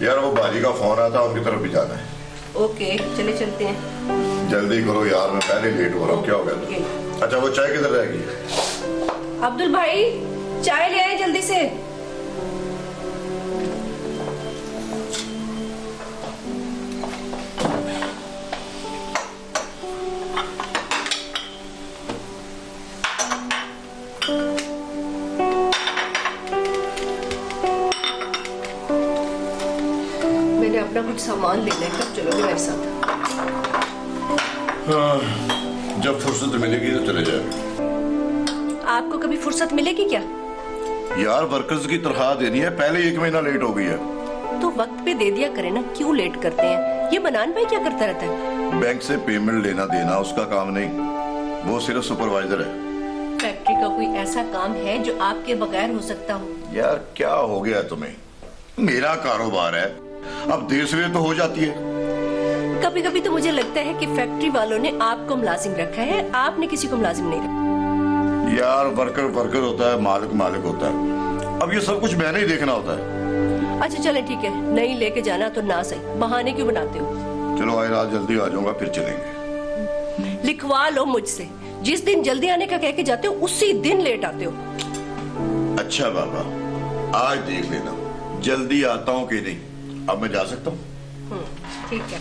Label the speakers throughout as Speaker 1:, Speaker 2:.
Speaker 1: यार वो बाजी का फोन आया था, उनकी तरफ भी जाना है।
Speaker 2: ओके चले चलते हैं।
Speaker 1: जल्दी करो यार, मैं पहले लेट हो रहा हूँ। क्या हो गया? अच्छा वो चाय किधर रहेगी?
Speaker 2: अब्दुल भाई चाय ले आए जल्दी से। मैंने अपना कुछ सामान लेना है, कब चलोगे मेरे साथ?
Speaker 1: जब फुर्सत मिलेगी तो चले जाए।
Speaker 2: आपको कभी फुर्सत मिलेगी क्या?
Speaker 1: यार वर्कर्स की तनख्वाह देनी है, पहले 1 महीना लेट हो गई है।
Speaker 2: तो वक्त पे दे दिया करे ना, क्यों लेट करते हैं? ये बनान भाई क्या करता रहता है?
Speaker 1: बैंक से पेमेंट लेना देना उसका काम नहीं, वो सिर्फ सुपरवाइजर है।
Speaker 2: फैक्ट्री का कोई ऐसा काम है जो आपके बगैर हो सकता हो?
Speaker 1: यार क्या हो गया तुम्हें? मेरा कारोबार है, अब देर सवेर तो हो जाती है।
Speaker 2: कभी कभी तो मुझे लगता है कि फैक्ट्री वालों ने आपको मुलाजिम रखा है, आपने किसी को मुलाजिम नहीं रखा।
Speaker 1: यार वर्कर वर्कर होता है, मालिक मालिक होता है। अब ये सब कुछ मैंने ही देखना होता है।
Speaker 2: अच्छा चले ठीक है, नहीं लेके जाना तो ना सही, बहाने क्यों बनाते हो?
Speaker 1: चलो आज रात जल्दी आ जाऊंगा, फिर चलेंगे।
Speaker 2: लिखवा लो मुझसे, जिस दिन जल्दी आने का कह के जाते हो उसी दिन लेट आते हो।
Speaker 1: अच्छा बाबा, आज देख लेना जल्दी आता हूँ कि नहीं। अब मैं जा सकता हूँ?
Speaker 2: ठीक है।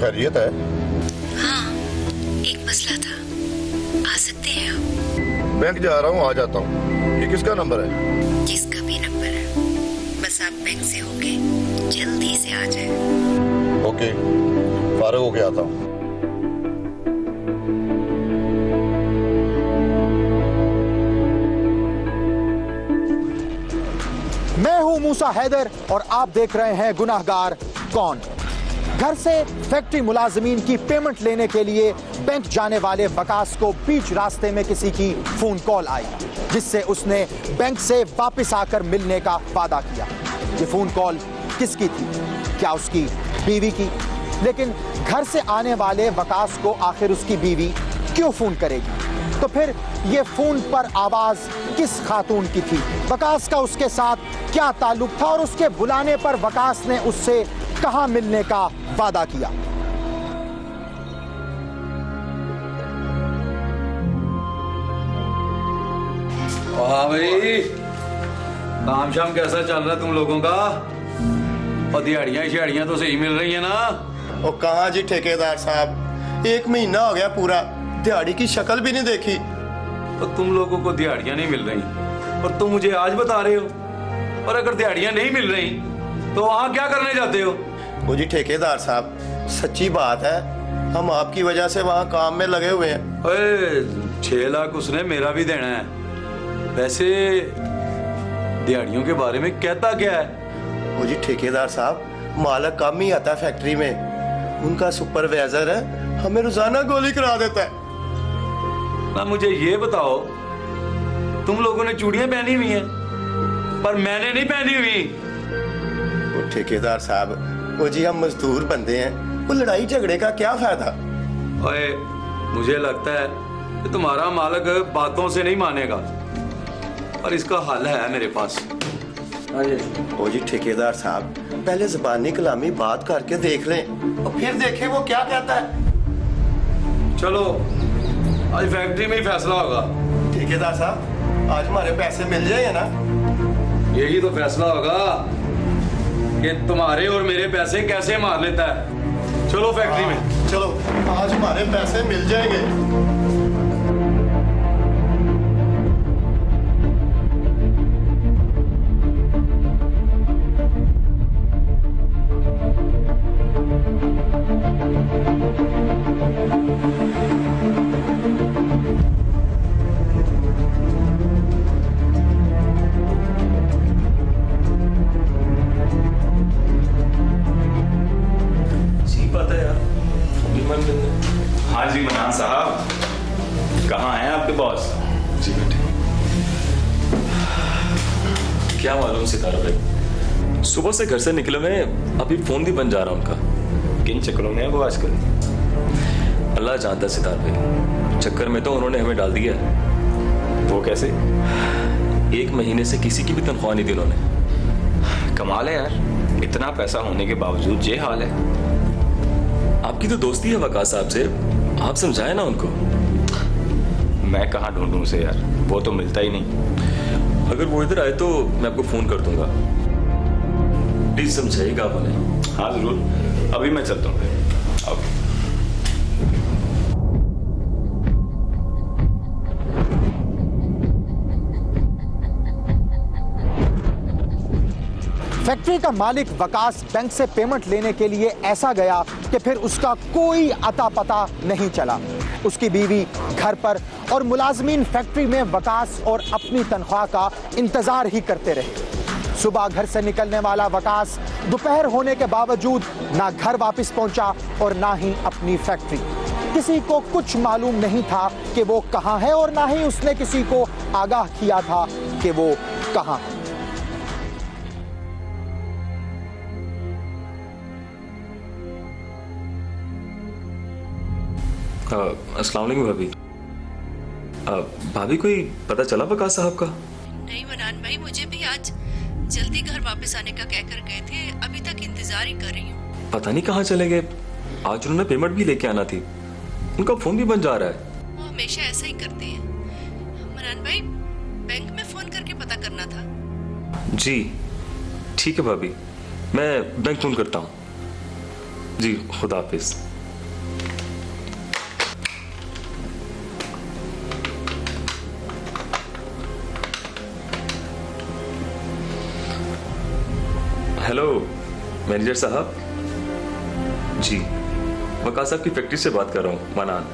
Speaker 1: खैरियत है?
Speaker 3: हाँ, एक मसला था, आ सकते हैं आप?
Speaker 1: बैंक जा रहा हूँ, आ जाता हूँ। ये किसका नंबर है?
Speaker 3: जिसका भी नंबर है, बस आप बैंक से होके जल्दी से आ जाए।
Speaker 1: ओके, फारिग होके आता हूँ।
Speaker 4: मैं हूं मूसा हैदर और आप देख रहे हैं गुनाहगार कौन। घर से फैक्ट्री मुलाजमीन की पेमेंट लेने के लिए बैंक जाने वाले वकास को बीच रास्ते में किसी की फोन कॉल आई, जिससे उसने बैंक से वापस आकर मिलने का वादा किया। ये फोन कॉल किसकी थी? क्या उसकी बीवी की? लेकिन घर से आने वाले वकास को आखिर उसकी बीवी क्यों फोन करेगी? तो फिर ये फोन पर आवाज किस खातून की थी? वकास का उसके साथ क्या ताल्लुक था और उसके बुलाने पर वकास ने उससे कहां मिलने का वादा किया?
Speaker 5: हाँ भाई, काम शाम कैसा चल रहा है तुम लोगों का? और दिहाड़ियां तो सही मिल रही है ना?
Speaker 6: ओ कहाँ जी ठेकेदार साहब, 1 महीना हो गया पूरा, दिहाड़ी की शक्ल भी नहीं देखी।
Speaker 5: तो तुम लोगों को दिहाड़ियां नहीं मिल रही और तुम मुझे आज बता रहे हो? और अगर दिहाड़ियां नहीं मिल रही तो वहां क्या करने जाते हो?
Speaker 6: ओ जी ठेकेदार साहब, सच्ची बात है, हम आपकी वजह से वहाँ काम में लगे हुए हैं।
Speaker 5: ओए 6 लाख उसने मेरा भी देना है। वैसे दिहाड़ियों के बारे में कहता क्या है?
Speaker 6: ओ जी ठेकेदार साहब, मालक कम ही आता है फैक्ट्री में, उनका सुपरवाइजर है, हमें रोजाना गोली करा देता है।
Speaker 5: ना मुझे ये बताओ, तुम लोगों ने चूड़ियां पहनी हुई हैं पर मैंने नहीं पहनी हुई।
Speaker 6: ओ ठेकेदार साहब, ओ जी हम मजदूर बंदे हैं, वो लड़ाई झगड़े का क्या फायदा?
Speaker 5: ओए मुझे लगता है कि तुम्हारा मालक बातों से नहीं मानेगा, और इसका हल है मेरे पास।
Speaker 6: ओ जी ठेकेदार साहब, पहले ज़बानी कलामी बात करके देख लें और फिर देखें वो क्या कहता है।
Speaker 5: चलो आज फैक्ट्री में ही फैसला होगा।
Speaker 6: ठेकेदार साहब, आज हमारे पैसे मिल जाएंगे ना?
Speaker 5: यही तो फैसला होगा कि तुम्हारे और मेरे पैसे कैसे मार लेता है। चलो फैक्ट्री में।
Speaker 6: चलो, आज हमारे पैसे मिल जाएंगे।
Speaker 7: हाँ जी मनान साहब, कहाँ हैं आपके बॉस?
Speaker 8: जी बेटे। क्या मालूम सितारा भाई, सुबह से घर से निकले हुए, अभी फोन भी बन जा रहा उनका।
Speaker 7: किन चक्करों में है वो आजकल?
Speaker 8: अल्लाह जानता सितार भाई, चक्कर में तो उन्होंने हमें डाल दिया।
Speaker 7: वो कैसे?
Speaker 8: 1 महीने से किसी की भी तनख्वाह नहीं दी उन्होंने।
Speaker 7: कमाल है यार, इतना पैसा होने के बावजूद ये हाल है।
Speaker 8: आपकी तो दोस्ती है वकास साहब से, आप समझाए ना उनको।
Speaker 7: मैं कहाँ ढूंढूं उसे यार, वो तो मिलता ही नहीं।
Speaker 8: अगर वो इधर आए तो मैं आपको फोन कर दूंगा, प्लीज समझाइएगा आप उन्हें।
Speaker 7: हाँ जरूर, अभी मैं चलता हूँ। ओके।
Speaker 4: फैक्ट्री का मालिक वकास बैंक से पेमेंट लेने के लिए ऐसा गया कि फिर उसका कोई अता पता नहीं चला। उसकी बीवी घर पर और मुलाजमीन फैक्ट्री में वकास और अपनी तनख्वाह का इंतजार ही करते रहे। सुबह घर से निकलने वाला वकास दोपहर होने के बावजूद ना घर वापस पहुंचा और ना ही अपनी फैक्ट्री। किसी को कुछ मालूम नहीं था कि वो कहां है और ना ही उसने किसी को आगाह किया था कि वो कहां है।
Speaker 8: अस्सलाम वालेकुम भाभी। भाभी कोई पता चला वकास साहब का?
Speaker 2: नहीं मनान भाई, मुझे भी आज जल्दी घर वापस आने का कहकर गए थे, अभी तक इंतजार ही कर रही हूँ।
Speaker 8: पता नहीं कहाँ चले गए। आज उन्होंने पेमेंट भी लेके आना थी, उनका फोन भी बन जा रहा है।
Speaker 2: वो हमेशा ऐसा ही करते हैं। मनान भाई, बैंक में फोन करके पता करना था।
Speaker 8: जी ठीक है भाभी, मैं बैंक फोन करता हूँ। जी खुदा हाफिज। हेलो मैनेजर साहब। जी वकास साहब की फैक्ट्री से बात कर रहा हूँ, मनान।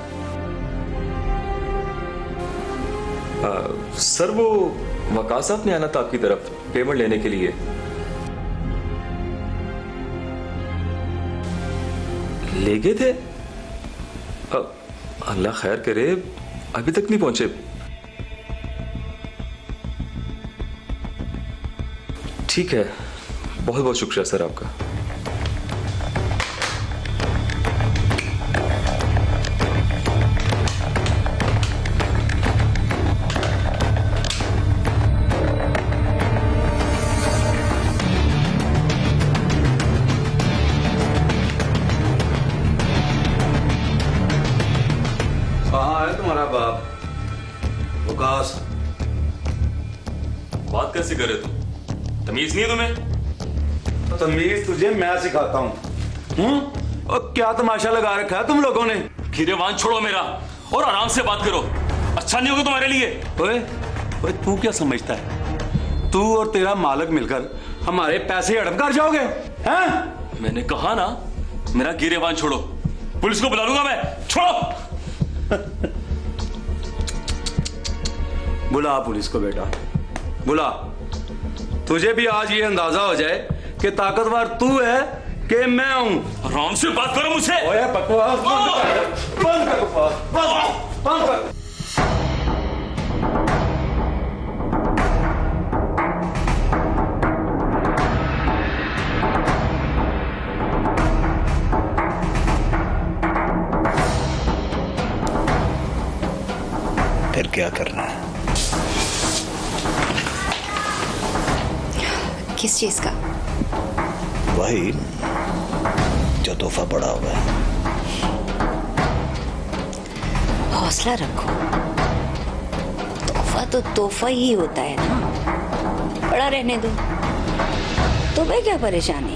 Speaker 8: सर वो वकास साहब ने आना था आपकी तरफ पेमेंट लेने के लिए। ले गए थे? अल्लाह खैर करे, अभी तक नहीं पहुंचे। ठीक है, बहुत बहुत शुक्रिया सर आपका।
Speaker 5: कहाँ है तुम्हारा बाप वकास?
Speaker 8: बात कैसे करे तुम? तमीज नहीं है तुम्हें?
Speaker 5: तमीज तुझे मैं सिखाता हूँ। और क्या तमाशा लगा रखा है तुम लोगों ने?
Speaker 8: गिरेबान छोड़ो मेरा और आराम से बात करो, अच्छा नहीं होगा तुम्हारे लिए।
Speaker 5: ओए ओए, तू क्या समझता है तू और तेरा मालिक मिलकर हमारे पैसे हड़प कर जाओगे? हैं?
Speaker 8: मैंने कहा ना मेरा गिरेबान छोड़ो, पुलिस को बुला लूंगा मैं। छोड़ो।
Speaker 5: बुला पुलिस को बेटा, बुला। तुझे भी आज ये अंदाजा हो जाए कि ताकतवर तू है कि मैं हूं।
Speaker 8: आराम से बात करो मुझसे।
Speaker 5: ओए बकवास बंद कर, बंद कर बकवास, बंद कर।
Speaker 9: फिर क्या करना है?
Speaker 3: किस चीज का?
Speaker 9: वही जो तोहफा पड़ा हुआ है।
Speaker 3: हौसला रखो, तोहफा तो तोहफा ही होता है ना, पड़ा रहने दो। तुम्हें क्या परेशानी?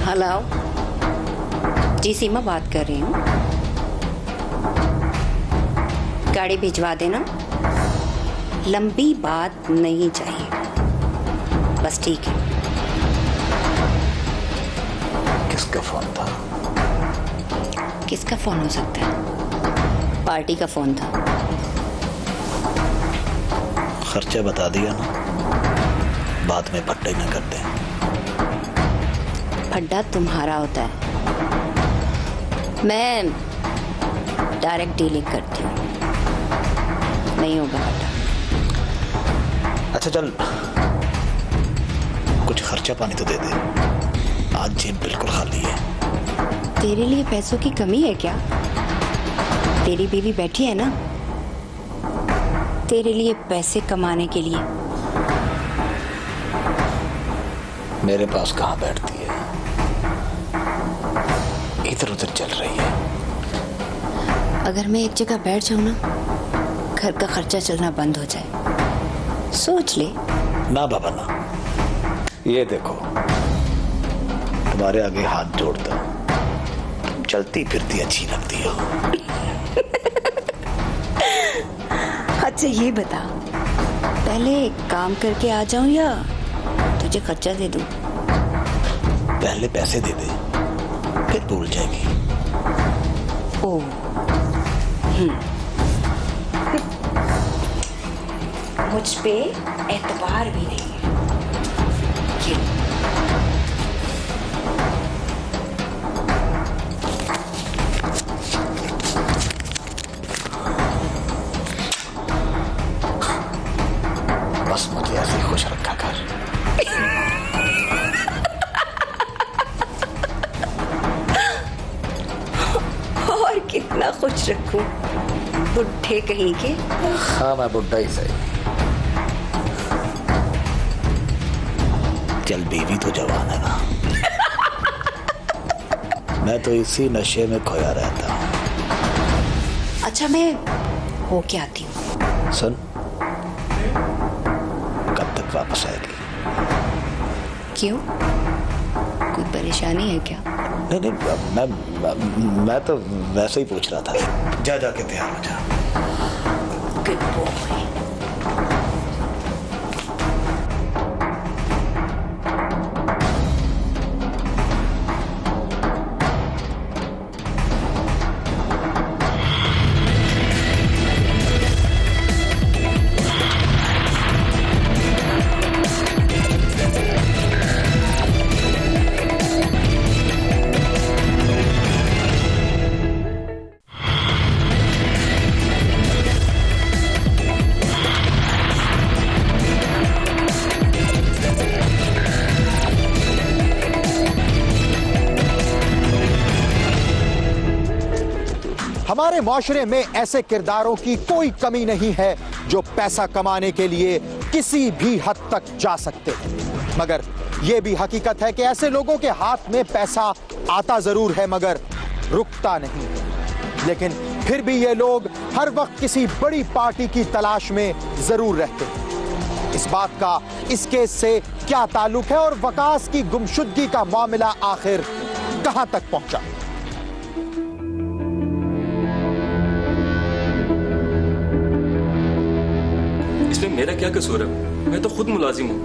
Speaker 3: हेलो जी, सीमा बात कर रही हूँ। गाड़ी भिजवा देना, लंबी बात नहीं चाहिए, बस ठीक है।
Speaker 9: किसका फोन था?
Speaker 3: किसका फोन हो सकता है? पार्टी का फोन था।
Speaker 9: खर्चा बता दिया ना, बाद में फट्टे न करते।
Speaker 3: फड्डा तुम्हारा होता है, मैं डायरेक्ट डीलिंग करती हूँ। नहीं होगा फड्डा।
Speaker 9: अच्छा चल, कुछ खर्चा पानी तो दे दे, आज जेब बिल्कुल खाली है।
Speaker 3: तेरे लिए पैसों की कमी है क्या? तेरी बीवी बैठी है ना तेरे लिए पैसे कमाने के लिए।
Speaker 9: मेरे पास कहाँ बैठती है, इधर उधर चल रही है।
Speaker 3: अगर मैं एक जगह बैठ जाऊं ना, घर का खर्चा चलना बंद हो जाए। सोच ले।
Speaker 9: ना बाबा ना, ये देखो तुम्हारे आगे हाथ जोड़ता, चलती फिरती अच्छी लगती हो।
Speaker 3: अच्छा ये बता, पहले काम करके आ जाऊं या तुझे खर्चा दे दूं?
Speaker 9: पहले पैसे दे दे, फिर भूल जाएगी।
Speaker 3: ओह मुझ पे एतबार भी नहीं है।
Speaker 9: बस मुझे ऐसे ही खुश रखा कर।
Speaker 3: और कितना खुश रखूं, बुढ़े कहीं के।
Speaker 9: हाँ मैं बुढ़ा ही सही, चल बीवी तो जवान है ना। मैं तो इसी नशे में खोया रहता हूँ।
Speaker 3: अच्छा मैं हो के आती हूँ।
Speaker 9: सुन, कब तक वापस आएगी?
Speaker 3: क्यों, कोई परेशानी है क्या?
Speaker 9: नहीं नहीं, मैं तो वैसे ही पूछ रहा था। जा जाके तैयार हो जा।
Speaker 3: Good boy.
Speaker 4: हमारे माशरे में ऐसे किरदारों की कोई कमी नहीं है जो पैसा कमाने के लिए किसी भी हद तक जा सकते हैं, मगर यह भी हकीकत है कि ऐसे लोगों के हाथ में पैसा आता जरूर है मगर रुकता नहीं। लेकिन फिर भी ये लोग हर वक्त किसी बड़ी पार्टी की तलाश में जरूर रहते हैं। इस बात का इस केस से क्या ताल्लुक है और वकास की गुमशुदगी का मामला आखिर कहां तक पहुंचा?
Speaker 8: इसमें मेरा क्या कसूर है? मैं तो खुद मुलाजिम हूँ।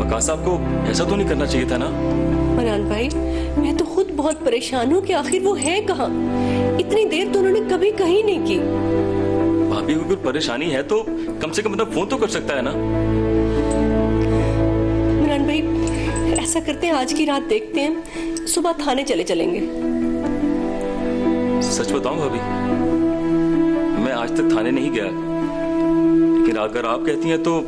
Speaker 8: वकास साहब को ऐसा तो नहीं करना चाहिए था ना।
Speaker 2: मनान भाई, मैं तो खुद बहुत परेशान हूँ कि आखिर वो है कहाँ। इतनी देर तो उन्होंने कभी कहीं नहीं की।
Speaker 8: भाभी को कोई परेशानी है तो कम से कम मतलब फोन तो कर सकता है ना।
Speaker 2: मनान भाई, ऐसा करते हैं आज की रात देखते हैं, सुबह थाने चलेंगे।
Speaker 8: सच बताऊं भाभी, मैं आज तक थाने नहीं गया, लेकिन अगर आप कहती हैं तो।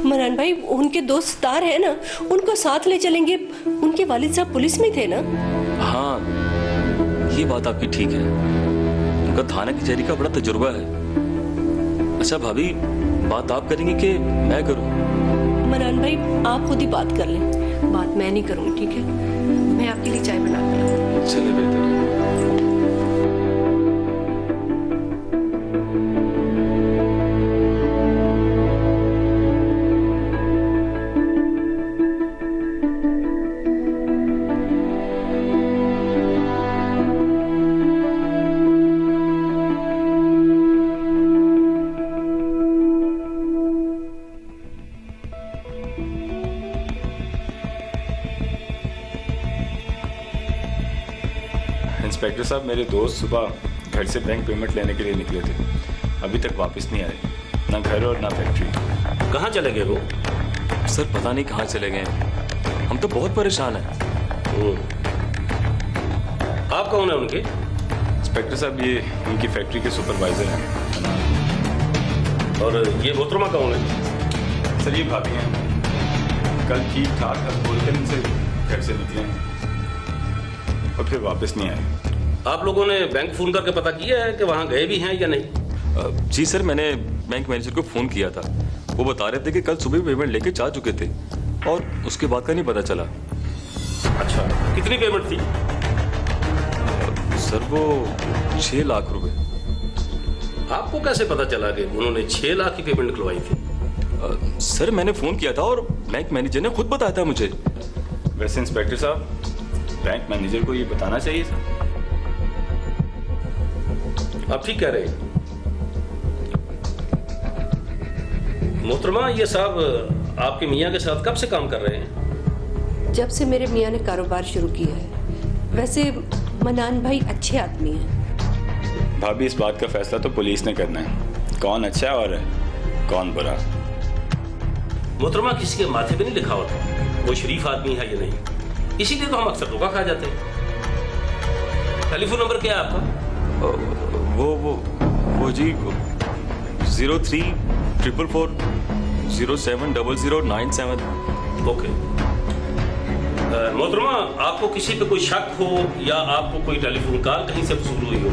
Speaker 2: मनान भाई, उनके दोस्त तार है ना, उनको साथ ले चलेंगे। उनके वालिद साहब पुलिस में थे ना।
Speaker 8: हाँ, ये बात आपकी ठीक है। उनका थाना कचहरी का बड़ा तजुर्बा है। अच्छा भाभी, बात आप करेंगे कि मैं करूं?
Speaker 2: मनान भाई, आप खुद ही बात कर लें, बात मैं नहीं करूंगी, ठीक है? मैं आपके लिए चाय बना कर लाऊं।
Speaker 8: चलिए, बेहतर है।
Speaker 7: इंस्पेक्टर साहब, मेरे दोस्त सुबह घर से बैंक पेमेंट लेने के लिए निकले थे, अभी तक वापस नहीं आए, ना घर और ना फैक्ट्री।
Speaker 10: कहाँ चले गए वो?
Speaker 8: सर पता नहीं कहाँ चले गए, हम तो बहुत परेशान हैं।
Speaker 10: आप कौन है उनके?
Speaker 7: इंस्पेक्टर साहब, ये उनकी फैक्ट्री के सुपरवाइजर हैं।
Speaker 10: और ये मोहतरमा कौन है?
Speaker 7: सर ये भाभी हैं, कल ठीक ठाक बोलकर इनसे घर से निकले हैं और फिर वापस नहीं आए।
Speaker 10: आप लोगों ने बैंक फोन करके पता किया है कि वहाँ गए भी हैं या नहीं?
Speaker 8: जी सर, मैंने बैंक मैनेजर को फ़ोन किया था, वो बता रहे थे कि कल सुबह पेमेंट लेके जा चुके थे और उसके बाद का नहीं पता चला।
Speaker 10: अच्छा, कितनी पेमेंट थी?
Speaker 8: सर वो 6 लाख रुपए।
Speaker 10: आपको कैसे पता चला कि उन्होंने 6 लाख की पेमेंट निकलवाई थी?
Speaker 8: सर मैंने फ़ोन किया था और बैंक मैनेजर ने खुद बताया था मुझे।
Speaker 7: वैसे इंस्पेक्टर साहब, बैंक मैनेजर को ये बताना चाहिए था।
Speaker 10: आप ठीक कह रहे हैं मोहतरमा। ये साहब आपके मियाँ के साथ कब से काम कर रहे हैं?
Speaker 2: जब से मेरे मियाँ ने कारोबार शुरू किया है। वैसे मनान भाई अच्छे आदमी हैं।
Speaker 7: भाभी, इस बात का फैसला तो पुलिस ने करना है, कौन अच्छा और कौन बुरा।
Speaker 10: मोहतरमा, किसी के माथे पे नहीं लिखा होता वो शरीफ आदमी है या नहीं, इसीलिए तो हम अक्सर धोखा खा जाते हैं। टेलीफोन नंबर क्या है आपका?
Speaker 8: वो जी 03-444-070097।
Speaker 10: ओके। मोहतरमा, आपको किसी पे कोई शक हो या आपको कोई टेलीफोन कॉल कहीं से वसूल हुई हो?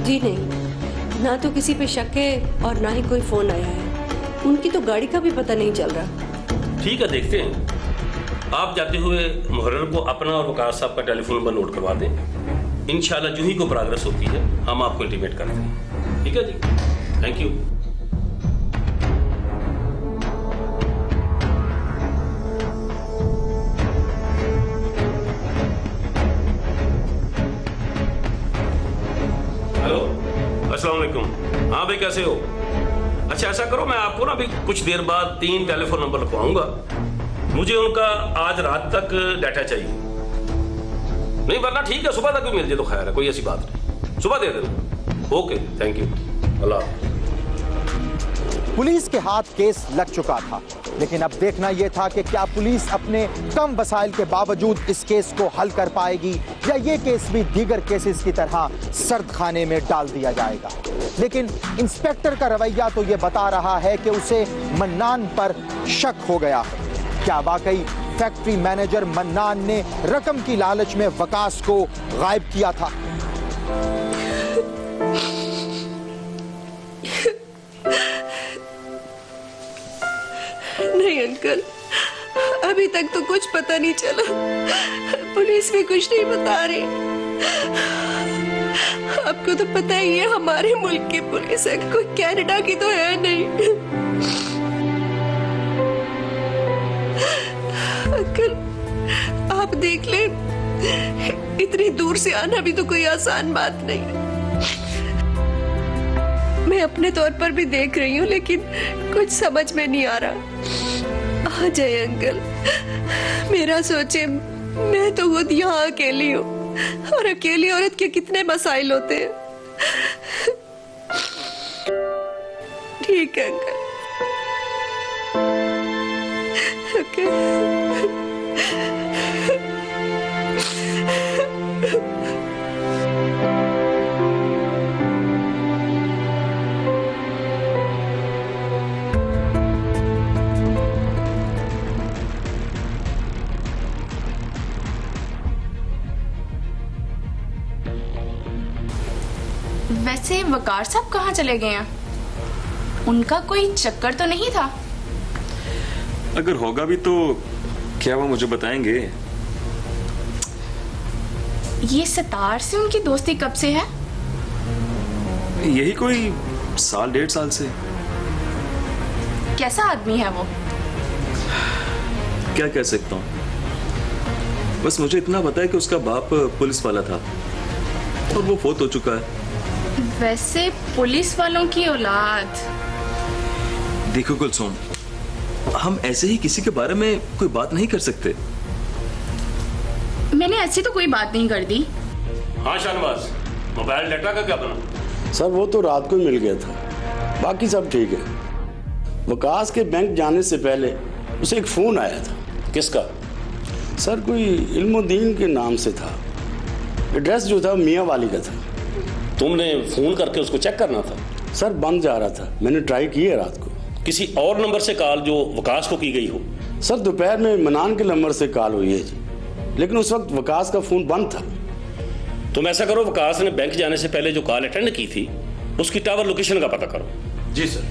Speaker 2: जी नहीं, ना तो किसी पे शक है और ना ही कोई फोन आया है। उनकी तो गाड़ी का भी पता नहीं चल रहा।
Speaker 10: ठीक है, देखते हैं। आप जाते हुए मुहर्रर को अपना और वकास साहब का टेलीफोन नंबर नोट करवा दें। इंशाल्लाह जो ही को प्रोग्रेस होती है हम आपको इंटीमेट करते हैं। ठीक है जी, थैंक यू। हेलो, अस्सलाम वालेकुम। हाँ भाई, कैसे हो? अच्छा ऐसा करो, मैं आपको ना अभी कुछ देर बाद 3 टेलीफोन नंबर लिखवाऊंगा। मुझे उनका आज रात तक डाटा चाहिए। नहीं वरना ठीक है, सुबह तक भी मिल जाए तो खैर है, कोई ऐसी बात नहीं। सुबह दे देना। Okay, thank you, Allah.
Speaker 4: Police के हाथ केस लग चुका था, लेकिन अब देखना यह था कि क्या पुलिस अपने कम वसाइल के बावजूद इस केस को हल कर पाएगी या ये केस भी दीगर केसेस की तरह सर्द खाने में डाल दिया जाएगा। लेकिन इंस्पेक्टर का रवैया तो यह बता रहा है कि उसे मन्नान पर शक हो गया है। क्या वाकई फैक्ट्री मैनेजर मन्नान ने रकम की लालच में वकास को गायब किया था?
Speaker 2: नहीं अंकल, अभी तक तो कुछ पता नहीं चला। पुलिस भी कुछ नहीं बता रही। आपको तो पता ही है हमारे मुल्क की पुलिस है, कोई कनाडा की तो है नहीं। अंकल आप देख ले, इतनी दूर से आना भी तो कोई आसान बात नहीं। मैं अपने तौर पर भी देख रही हूँ, लेकिन कुछ समझ में नहीं आ रहा। आ जाए अंकल, मेरा सोचे, मैं तो खुद यहाँ अकेली हूँ, और अकेली औरत के कितने मसाइल होते हैं। ठीक है अंकल।
Speaker 11: वैसे वकार साहब कहाँ चले गए हैं? उनका कोई चक्कर तो नहीं था?
Speaker 8: अगर होगा भी तो क्या वो मुझे बताएंगे?
Speaker 11: ये सितार से उनकी दोस्ती कब से है?
Speaker 8: यही कोई 1.5 साल से।
Speaker 11: कैसा आदमी है वो?
Speaker 8: क्या कह सकता हूँ, बस मुझे इतना पता है कि उसका बाप पुलिस वाला था और वो फौत हो चुका है।
Speaker 11: वैसे पुलिस वालों की औलाद।
Speaker 8: देखो कुलसुम, हम ऐसे ही किसी के बारे में कोई बात नहीं कर सकते।
Speaker 11: मैंने ऐसी तो कोई बात नहीं कर दी।
Speaker 10: हाँ शाहनवाज, मोबाइल डाटा का क्या बना?
Speaker 12: सर वो तो रात को ही मिल गया था, बाकी सब ठीक है। वकास के बैंक जाने से पहले उसे एक फोन आया था।
Speaker 10: किसका?
Speaker 12: सर कोई इल्मुद्दीन के नाम से था। एड्रेस जो था मियाँ वाली का था।
Speaker 10: तुमने फोन करके उसको चेक करना था?
Speaker 12: सर बंद जा रहा था, मैंने ट्राई की है रात को।
Speaker 10: किसी और नंबर से कॉल जो वकास को की गई हो?
Speaker 12: सर दोपहर में मनान के नंबर से कॉल हुई है जी, लेकिन उस वक्त वकास का फोन बंद था।
Speaker 10: तुम ऐसा करो, वकास ने बैंक जाने से पहले जो कॉल अटेंड की थी उसकी टावर लोकेशन का पता करो।
Speaker 5: जी सर।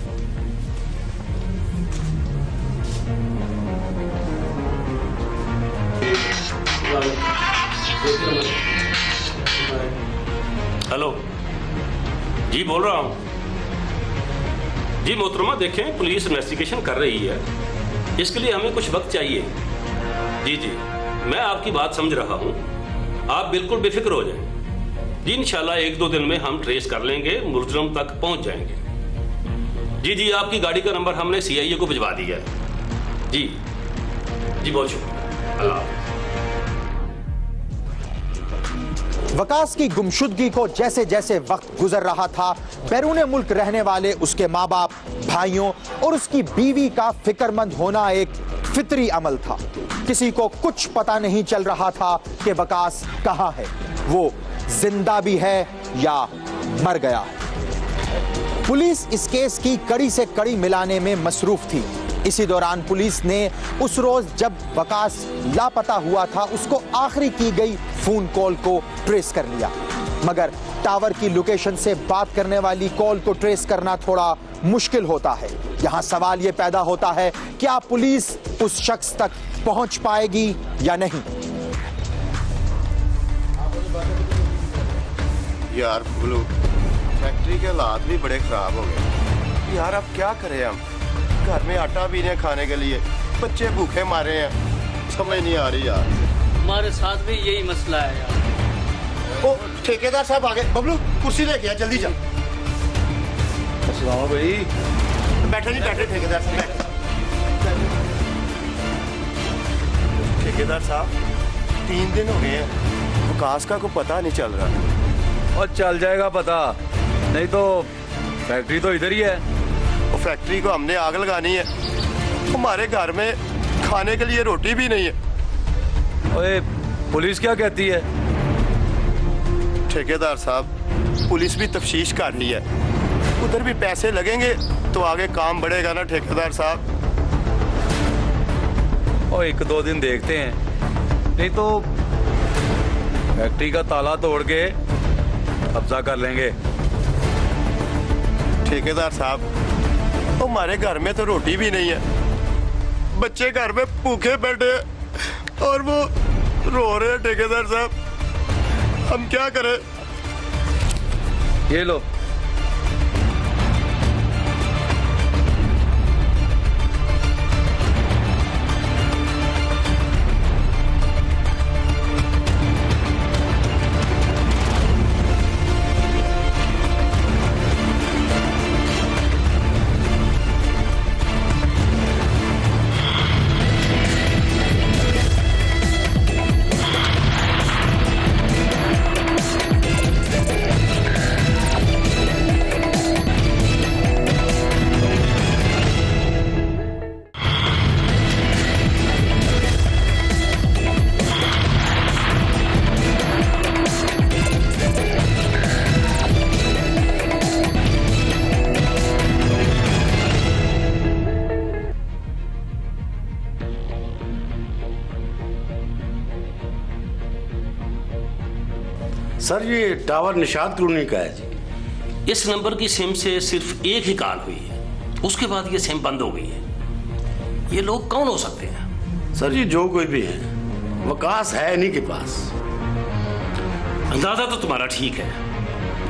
Speaker 10: हेलो जी, बोल रहा हूँ जी। मोहतरमा देखें, पुलिस इन्वेस्टिगेशन कर रही है, इसके लिए हमें कुछ वक्त चाहिए। जी जी, मैं आपकी बात समझ रहा हूँ, आप बिल्कुल बेफिक्र हो जाएं। जी इंशाल्लाह 1-2 दिन में हम ट्रेस कर लेंगे, मुलजम तक पहुँच जाएंगे। जी जी, आपकी गाड़ी का नंबर हमने CIA को भिजवा दिया है। जी जी, बहुत शुक्रिया, अल्लाह हाफ़िज़।
Speaker 4: वकास की गुमशुदगी को जैसे जैसे वक्त गुजर रहा था, बैरून मुल्क रहने वाले उसके माँ बाप, भाइयों और उसकी बीवी का फिक्रमंद होना एक फितरी अमल था। किसी को कुछ पता नहीं चल रहा था कि वकास कहाँ है, वो जिंदा भी है या मर गया। पुलिस इस केस की कड़ी से कड़ी मिलाने में मसरूफ थी। इसी दौरान पुलिस ने उस रोज जब वकास लापता हुआ था उसको आखिरी की गई फोन कॉल को ट्रेस कर लिया, मगर टावर की लोकेशन से बात करने वाली कॉल को ट्रेस करना थोड़ा मुश्किल होता है। यहां सवाल यह पैदा होता है, क्या पुलिस उस शख्स तक पहुंच पाएगी या नहीं।
Speaker 6: यार बोलो, फैक्ट्री के हालात भी बड़े खराब हो गए यार। अब क्या करें हम, घर में आटा भी नहीं खाने के लिए, बच्चे भूखे मारे हैं, समझ नहीं आ रही यार।
Speaker 13: हमारे साथ भी यही मसला है यार।
Speaker 6: ओ ठेकेदार साहब आ गए, बबलू कुर्सी लेके आ, जल्दी जा।
Speaker 5: अस्सलाम भाई।
Speaker 6: बैठे नहीं बैठे ठेकेदार साहब, बैठे। ठेकेदार साहब 3 दिन हो गए हैं, विकास का कोई पता नहीं चल रहा।
Speaker 5: और चल जाएगा पता, नहीं तो फैक्ट्री तो इधर ही है।
Speaker 6: फैक्ट्री को हमने आग लगानी है, हमारे घर में खाने के लिए रोटी भी नहीं है।
Speaker 5: ओए, पुलिस क्या कहती है?
Speaker 6: ठेकेदार साहब पुलिस भी तफ्तीश कर रही है, उधर भी पैसे लगेंगे तो आगे काम बढ़ेगा ना ठेकेदार साहब।
Speaker 5: और 1-2 दिन देखते हैं, नहीं तो फैक्ट्री का ताला तोड़ के कब्जा कर लेंगे।
Speaker 6: ठेकेदार साहब हमारे घर में तो रोटी भी नहीं है, बच्चे घर में भूखे बैठे और वो रो रहे हैं। ठेकेदार साहब हम क्या करें,
Speaker 5: ये लो।
Speaker 12: सर ये टावर निशात कॉलोनी का है जी।
Speaker 10: इस नंबर की सिम से सिर्फ एक ही कॉल हुई है, उसके बाद ये सिम बंद हो गई है। ये लोग कौन हो सकते हैं?
Speaker 12: सर ये जो कोई भी है, वकास है नहीं के पास।
Speaker 10: अंदाजा तो तुम्हारा ठीक है,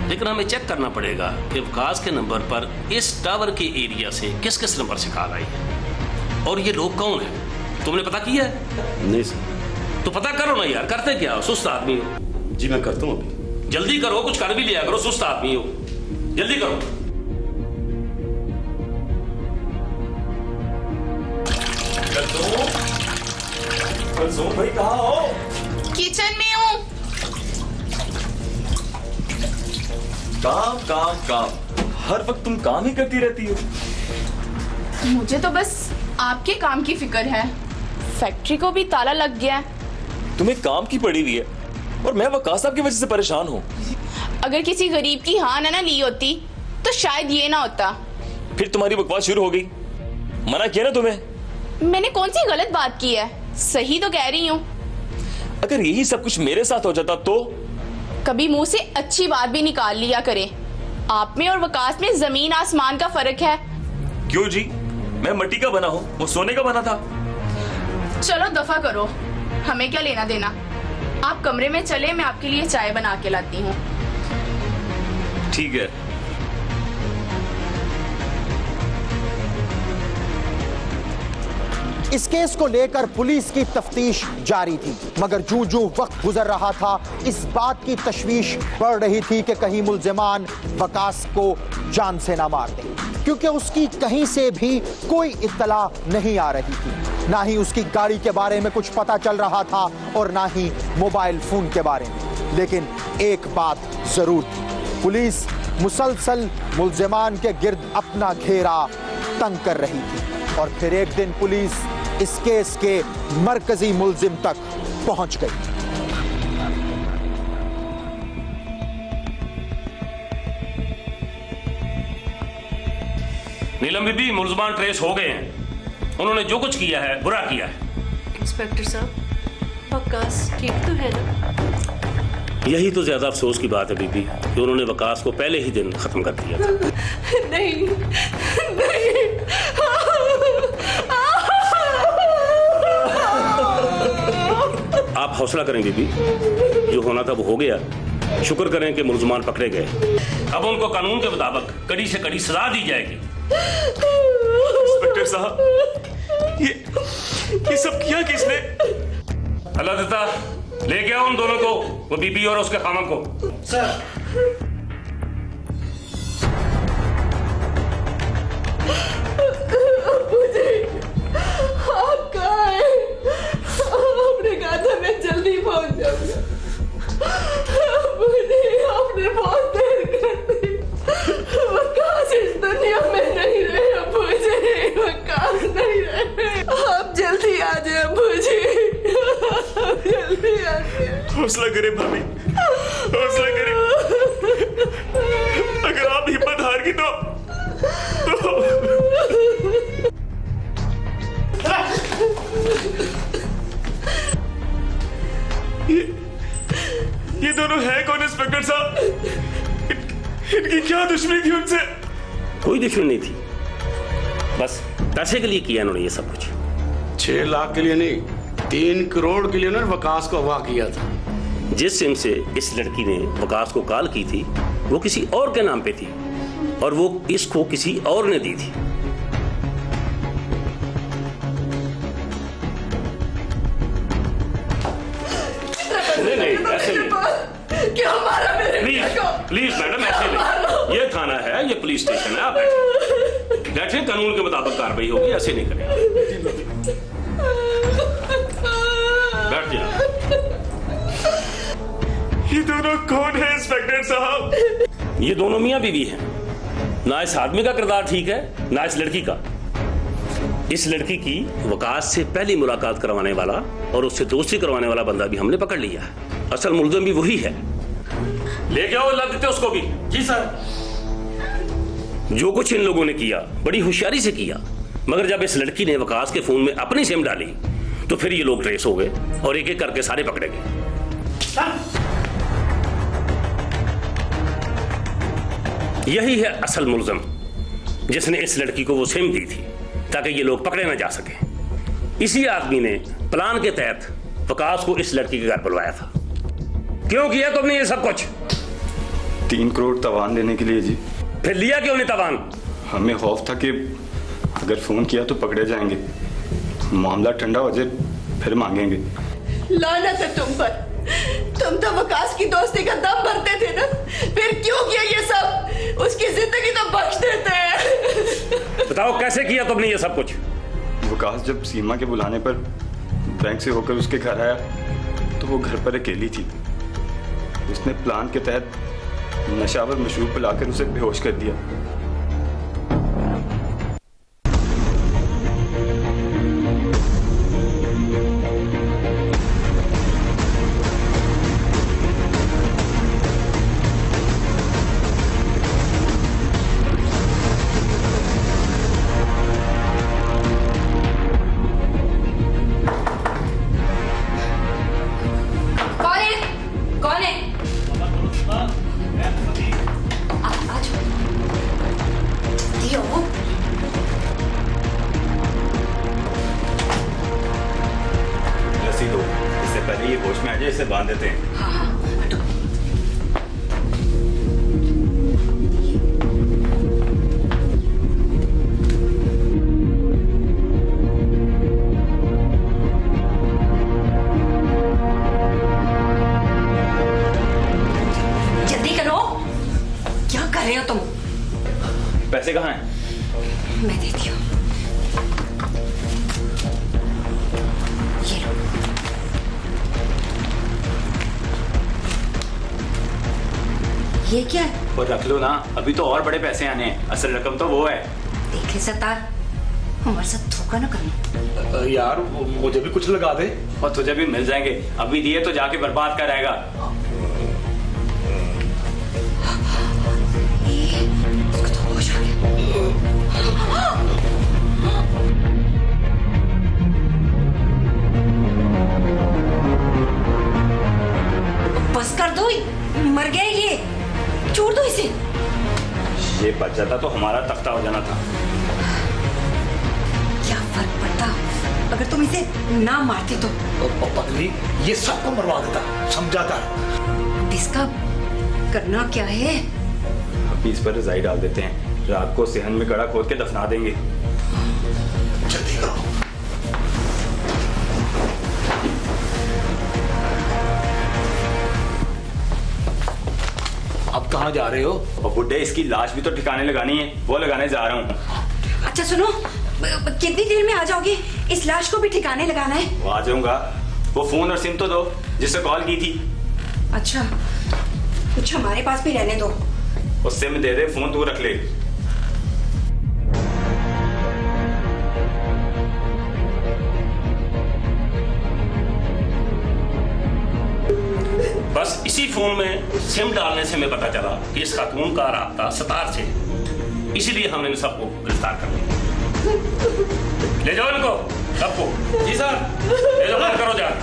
Speaker 10: लेकिन हमें चेक करना पड़ेगा कि वकास के नंबर पर इस टावर के एरिया से किस किस नंबर से कॉल आई है और ये लोग कौन है। तुमने पता किया है?
Speaker 12: नहीं सर।
Speaker 10: तो पता करो ना यार, करते क्या हो, सुस्त आदमी हो।
Speaker 12: जी मैं करता हूँ अभी।
Speaker 10: जल्दी करो, कुछ कर भी लिया करो, सुस्त आदमी हो, जल्दी करो।
Speaker 7: कलसूम भाई कहाँ हो?
Speaker 11: किचन में हूँ।
Speaker 7: काम काम काम, हर वक्त तुम काम ही करती रहती हो।
Speaker 11: मुझे तो बस आपके काम की फिक्र है। फैक्ट्री को भी ताला लग गया है।
Speaker 7: तुम्हें काम की पड़ी हुई है और मैं वकास साहब की वजह से परेशान हूँ।
Speaker 11: अगर किसी गरीब की हाँ ना ली होती तो शायद ये ना होता।
Speaker 7: फिर तुम्हारी बकवास शुरू हो गई। मना किया ना तुम्हें।
Speaker 11: मैंने कौन सी गलत बात की है? सही तो कह रही हूँ।
Speaker 7: अगर यही सब कुछ मेरे साथ हो जाता तो?
Speaker 11: कभी मुंह से अच्छी बात भी निकाल लिया करें। आप में और वकास में जमीन आसमान का फर्क है।
Speaker 7: क्यों जी? मैं मिट्टी का बना हूँ, वो सोने का बना था।
Speaker 11: चलो दफा करो, हमें क्या लेना देना। आप कमरे में चले, मैं आपके लिए चाय बना के लाती हूँ।
Speaker 7: ठीक है।
Speaker 4: इस केस को लेकर पुलिस की तफ्तीश जारी थी, मगर जूं-जूं वक्त गुजर रहा था, इस बात की तशवीश बढ़ रही थी कि कहीं मुल्जिमान वकास को जान से ना मार दें, क्योंकि उसकी कहीं से भी कोई इत्तला नहीं आ रही थी। ना ही उसकी गाड़ी के बारे में कुछ पता चल रहा था और ना ही मोबाइल फोन के बारे में। लेकिन एक बात जरूर थी, पुलिस मुसलसल मुल्जिमान के गिर्द अपना घेरा तंग कर रही थी। और फिर एक दिन पुलिस इस केस के मरकजी मुल्जिम तक पहुंच गई।
Speaker 10: नीलम बीबी, मुल्जिमान ट्रेस हो गए हैं। उन्होंने जो कुछ किया है बुरा किया है।
Speaker 2: इंस्पेक्टर साहब, वकास ठीक तो है ना?
Speaker 10: यही तो ज्यादा अफसोस की बात है बीबी कि उन्होंने वकास को पहले ही दिन खत्म कर दिया था।
Speaker 2: नहीं नहीं,
Speaker 10: आप हौसला करें बीबी, जो होना था वो हो गया। शुक्र करें कि मुल्जिमान पकड़े गए। अब उनको कानून के मुताबिक कड़ी से कड़ी सजा दी जाएगी।
Speaker 7: इंस्पेक्टर साहब, ये सब किया किसने?
Speaker 10: अल्लाह देता, ले गया उन दोनों को, वो बीबी और उसके खामन को।
Speaker 13: सर
Speaker 2: आप कहाँ हैं? आपने कहा था मैं जल्दी पहुंच जाऊंगा। मुझे आपने बहुत देर कर दी। वकास इस दुनिया में नहीं रहे, मुझे वकास नहीं रहे। आप जल्दी आ जाए, मुझे जल्दी आ जाए।
Speaker 7: हौसला करें भाभी, हौसला करें। अगर आप हिम्मत हार गई तो ये दोनों है कौन इंस्पेक्टर साहब? इनकी क्या दुश्मनी थी उनसे?
Speaker 10: कोई दुश्मनी नहीं थी, बस पैसे के लिए किया इन्होंने ये सब कुछ।
Speaker 12: 6 लाख के लिए नहीं, 3 करोड़ के लिए उन्होंने वकास को अगवा किया था।
Speaker 10: जिस सिम से इस लड़की ने वकास को कॉल की थी वो किसी और के नाम पे थी और वो इसको किसी और ने दी थी। नहीं ऐसे नहीं,
Speaker 2: क्यों मारा मेरे
Speaker 10: प्लीज प्लीज मैडम ऐसे नहीं, ये थाना है, ये पुलिस स्टेशन है, आप बैठे, कानून के मुताबिक कार्रवाई होगी, ऐसे नहीं करेंगे। बैठ जाओ।
Speaker 14: ये दोनों कौन है इंस्पेक्टर साहब?
Speaker 10: ये दोनों मियां बीवी हैं। ना इस आदमी का किरदार ठीक है ना इस लड़की का। इस लड़की की वकास से पहली मुलाकात करवाने वाला और उससे दोस्ती करवाने वाला बंदा भी हमने पकड़ लिया है। असल मुल्ज़िम भी वही है। ले जाओ, ला देते उसको भी।
Speaker 14: जी सर।
Speaker 10: जो कुछ इन लोगों ने किया बड़ी होशियारी से किया, मगर जब इस लड़की ने वकास के फोन में अपनी सिम डाली तो फिर ये लोग ट्रेस हो गए और एक एक करके सारे पकड़े गए। यही है असल मुल्ज़िम जिसने इस लड़की को वो सिम दी थी ताकि ये लोग पकड़े ना जा सके। इसी आदमी ने प्लान के तहत वकास को इस लड़की के घर बुलवाया था। क्यों किया तुमने ये सब कुछ?
Speaker 7: 3 करोड़ तवान देने के लिए जी।
Speaker 10: फिर लिया क्यों नहीं तवान?
Speaker 7: हमें खौफ था कि अगर फोन किया तो पकड़े जाएंगे, मामला ठंडा हो जाए फिर मांगेंगे।
Speaker 2: लानत है तुम पर, तुम तो वकास की दोस्ती का दम भरते थे ना, फिर क्यों किया ये सब? उसकी जिंदगी तो बख्श देते हैं।
Speaker 10: बताओ कैसे किया तुमने ये सब कुछ?
Speaker 7: वकास जब सीमा के बुलाने पर बैंक से होकर उसके घर आया तो वो घर पर अकेली थी। उसने प्लान के तहत नशावर मशरूब पिलाकर उसे बेहोश कर दिया। इसे बांध देते हैं।
Speaker 3: जल्दी करो, क्या कर रहे हो तुम?
Speaker 7: पैसे कहाँ हैं?
Speaker 3: मैं देती हूँ। ये क्या है?
Speaker 7: वो रख लो ना, अभी तो और बड़े पैसे आने हैं। असल रकम तो वो है।
Speaker 3: देखे सतार, हमारे साथ धोखा ना करना।
Speaker 9: यार मुझे भी कुछ लगा दे।
Speaker 7: और तुझे भी मिल जाएंगे, अभी दिए तो जाके बर्बाद कर आएगा।
Speaker 3: इसको तो होश आ गया। बस कर दो, मर गए ये, छोड़ दो इसे।
Speaker 7: ये बच जाता तो हमारा तख्ता हो जाना था।
Speaker 3: क्या फर्क पड़ता अगर तुम इसे ना मारते तो?
Speaker 9: पगली, ये सबको मरवा देता, समझाता।
Speaker 3: इसका करना क्या है?
Speaker 7: अभी इस पर रजाई डाल देते हैं, रात को सेहन में गड़ा खोद के दफना देंगे।
Speaker 9: जल्दी करो। अब कहाँ जा रहे हो?
Speaker 7: और बुड्ढे, इसकी लाश भी तो ठिकाने लगानी है, वो लगाने जा रहा हूँ।
Speaker 3: अच्छा सुनो, कितनी देर में आ जाओगे? इस लाश को भी ठिकाने लगाना है।
Speaker 7: वो आ जाऊंगा। वो फोन और सिम तो दो जिससे कॉल की थी।
Speaker 3: अच्छा, कुछ हमारे पास भी रहने दो।
Speaker 7: वो सिम दे दे, फोन तू रख ले।
Speaker 10: बस इसी फोन में सिम डालने से हमें पता चला कि इस खातून का राब्ता सतार से, इसीलिए हमने इन सबको गिरफ्तार कर लिया। ले जाओ इनको सबको। जी सर। ले जाओ, बंद करो जान।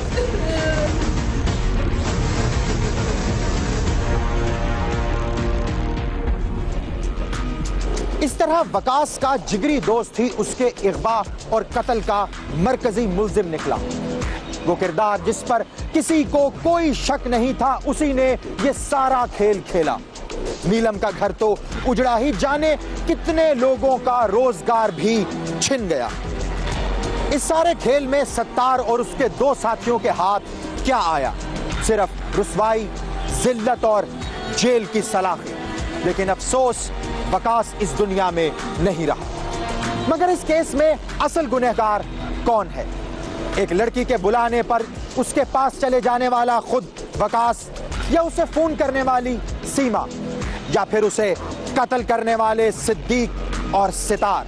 Speaker 4: इस तरह वकास का जिगरी दोस्त ही उसके इग़वा और कत्ल का मरकजी मुल्जिम निकला। वो किरदार जिस पर किसी को कोई शक नहीं था, उसी ने ये सारा खेल खेला। नीलम का घर तो उजड़ा ही, जाने कितने लोगों का रोजगार भी छिन गया। इस सारे खेल में सत्तार और उसके 2 साथियों के हाथ क्या आया? सिर्फ रुसवाई, जिल्लत और जेल की सलाखें। लेकिन अफसोस वकास इस दुनिया में नहीं रहा। मगर इस केस में असल गुनहगार कौन है? एक लड़की के बुलाने पर उसके पास चले जाने वाला खुद वकास, या उसे फोन करने वाली सीमा, या फिर उसे कत्ल करने वाले सिद्दीक और सितार?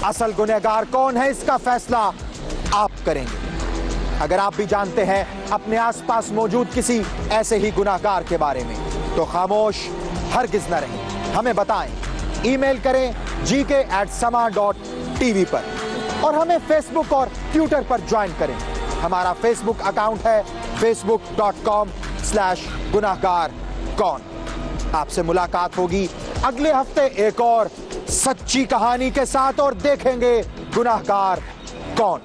Speaker 4: असल गुनहगार कौन है, इसका फैसला आप करेंगे। अगर आप भी जानते हैं अपने आसपास मौजूद किसी ऐसे ही गुनहगार के बारे में, तो खामोश हरगिज न रहें, हमें बताएं। ईमेल करें gk@sama.tv पर, और हमें फेसबुक और ट्विटर पर ज्वाइन करें। हमारा फेसबुक अकाउंट है facebook.com/गुनहगार कौन। आपसे मुलाकात होगी अगले हफ्ते एक और सच्ची कहानी के साथ, और देखेंगे गुनहगार कौन।